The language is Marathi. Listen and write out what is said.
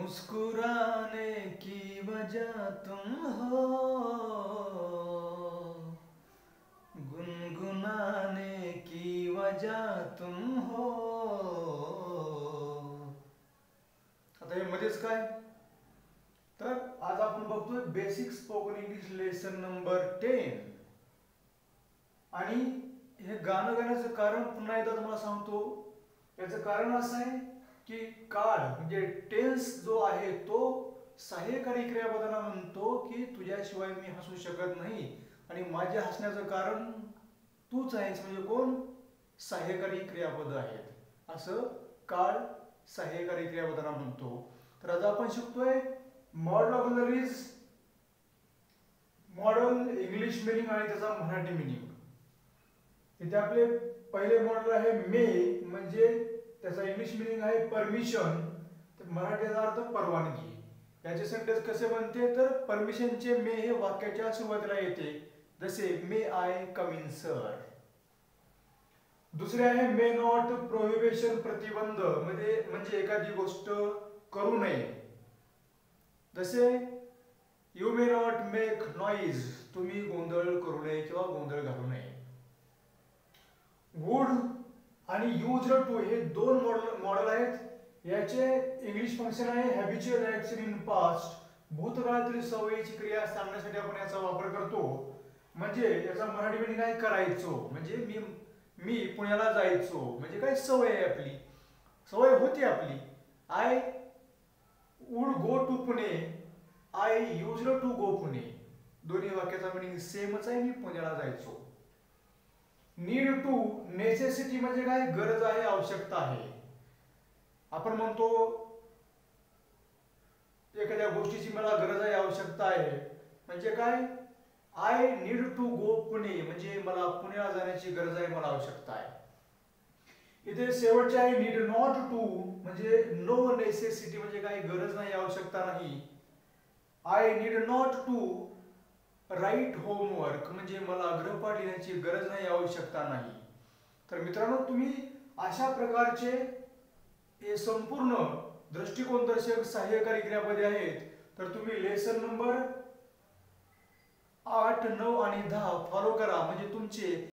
मुस्कुराने की वजह तुम हो, गुनगुनाने की वजह तुम हो. आता हे मध्येच काय, तर आज आपण बघतोय basic spoken English lesson number 10. आणि हे गाणं गाण्याचं कारण पुन्हा एकदा तुम्हाला सांगतो. याचं कारण असं आहे की काळ म्हणजे टेन्स जो आहे तो सहाय्यकारी क्रियापदाला म्हणतो की तुझ्याशिवाय मी हसू शकत नाही आणि माझ्या हसण्याचं कारण तूच आहेस. म्हणजे कोण? सहाय्यकारी क्रियापद आहेत. असं काळ सहाय्यकारी क्रियापदाला म्हणतो. तर आता आपण शिकतोय model auxiliaries, model English meaning आणि त्याचा मराठी मिनिंग. इथे आपले पहिले मॉडेल आहे मे, म्हणजे त्याचा इंग्लिश मिनिंग आहे परमिशन, तर मराठीचा अर्थ परवानगी. याचे सेंटेन्स कसे बनते, तर परमिशनचे मे हे वाक्याच्या सुरुवातीला येते, जसे मे आय कम इन सर. दुसरे आहे मे नॉट, प्रोहिबिशन प्रतिबंध, म्हणजे एखादी गोष्ट करू नये. जसे you may not make noise, तुम्ही गोंधळ करू नये किंवा गोंधळ घालू नये. वुड आणि युज्ड टू हे दोन मॉडेल आहेत. याचे इंग्लिश फंक्शन आहे हॅबिच्युअल ऍक्शन इन पास्ट, भूतकाळातील सवयीची क्रिया सांगण्यासाठी आपण याचा वापर करतो. म्हणजे याचा मराठी मिनिंग आहे करायचो, म्हणजे मी पुण्याला जायचो, म्हणजे काय सवय आहे आपली, सवय होती आपली. I would go to Pune, I used to go Pune. दोन्ही वाक्याचा मिनिंग सेमच आहे, मी पुण्याला जायचो. नीड टू, नेसेसिटी म्हणजे काय, गरज आहे, आवश्यकता आहे. आपण म्हणतो एखाद्या गोष्टीची मला गरज आहे, आवश्यकता आहे, म्हणजे काय, I need to go Pune, म्हणजे मला पुण्याला जाण्याची गरज आहे, मला आवश्यकता आहे. इथे शेवटचे आहे नीड नॉट टू, म्हणजे नो नेसेसिटी, म्हणजे काय, गरज नाही, आवश्यकता नाही. I need not to write homework, म्हणजे मला गृहपाठ लिहिण्याची गरज नाही, आवश्यकता नाही. तर मित्रांनो, तुम्ही अशा प्रकारचे हे संपूर्ण दृष्टिकोनदर्शक सहाय्यकारी क्रियापदे आहेत. तर तुम्ही लेसन नंबर 8, 9 आणि 10 फॉलो करा, म्हणजे तुमचे